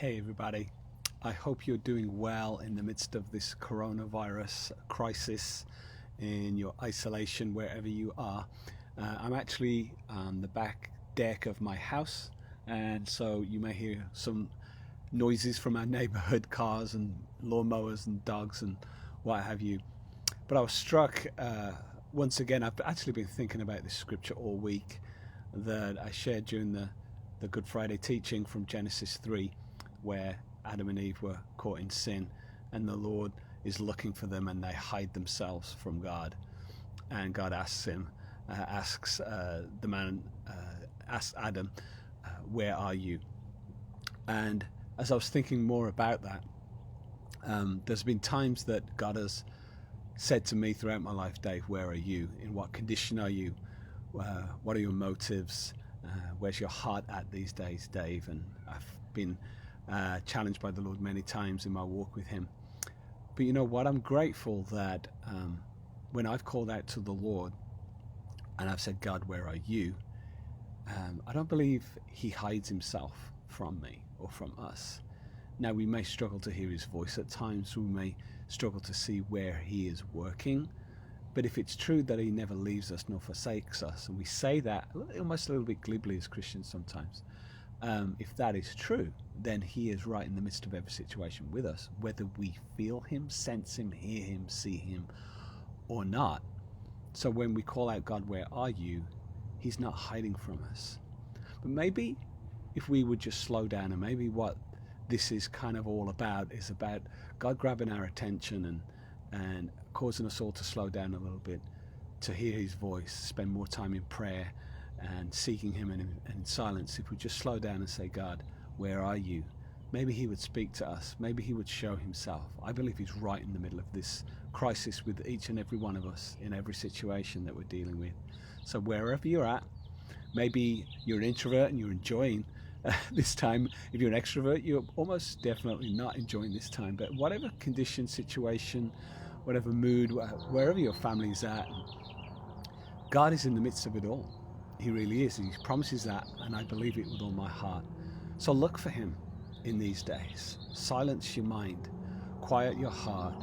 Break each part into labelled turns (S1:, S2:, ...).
S1: Hey everybody, I hope you're doing well in the midst of this coronavirus crisis, in your isolation wherever you are. I'm actually on the back deck of my house, and so you may hear some noises from our neighborhood, cars and lawnmowers and dogs and what have you. But I was struck once again. I've actually been thinking about this scripture all week that I shared during the Good Friday teaching from Genesis 3, where Adam and Eve were caught in sin and the Lord is looking for them and they hide themselves from God. And God asks Adam, where are you? And as I was thinking more about that, there's been times that God has said to me throughout my life, Dave, where are you? In what condition are you? What are your motives? Where's your heart at these days, Dave? And I've been challenged by the Lord many times in my walk with him. But you know what? I'm grateful that when I've called out to the Lord and I've said, God, where are you? I don't believe he hides himself from me or from us. Now, we may struggle to hear his voice at times. We may struggle to see where he is working. But if it's true that he never leaves us nor forsakes us, and we say that almost a little bit glibly as Christians sometimes, if that is true, then he is right in the midst of every situation with us, whether we feel him, sense him, hear him, see him, or not. So when we call out, God, where are you? He's not hiding from us. But maybe if we would just slow down, and maybe what this is kind of all about is about God grabbing our attention and causing us all to slow down a little bit, to hear his voice, spend more time in prayer and seeking him in silence. If we just slow down and say, God, where are you? Maybe he would speak to us. Maybe he would show himself. I believe he's right in the middle of this crisis with each and every one of us in every situation that we're dealing with. So wherever you're at, maybe you're an introvert and you're enjoying this time. If you're an extrovert, you're almost definitely not enjoying this time. But whatever condition, situation, whatever mood, wherever your family's at, God is in the midst of it all. He really is. He promises that, and I believe it with all my heart. So look for him in these days. Silence your mind, quiet your heart,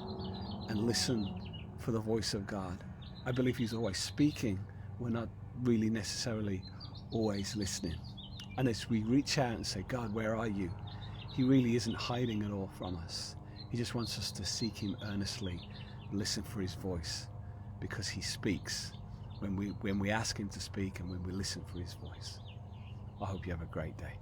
S1: and listen for the voice of God. I believe he's always speaking. We're not really necessarily always listening. And as we reach out and say, God, where are you? He really isn't hiding at all from us. He just wants us to seek him earnestly, listen for his voice, because he speaks when we ask him to speak and when we listen for his voice. I hope you have a great day.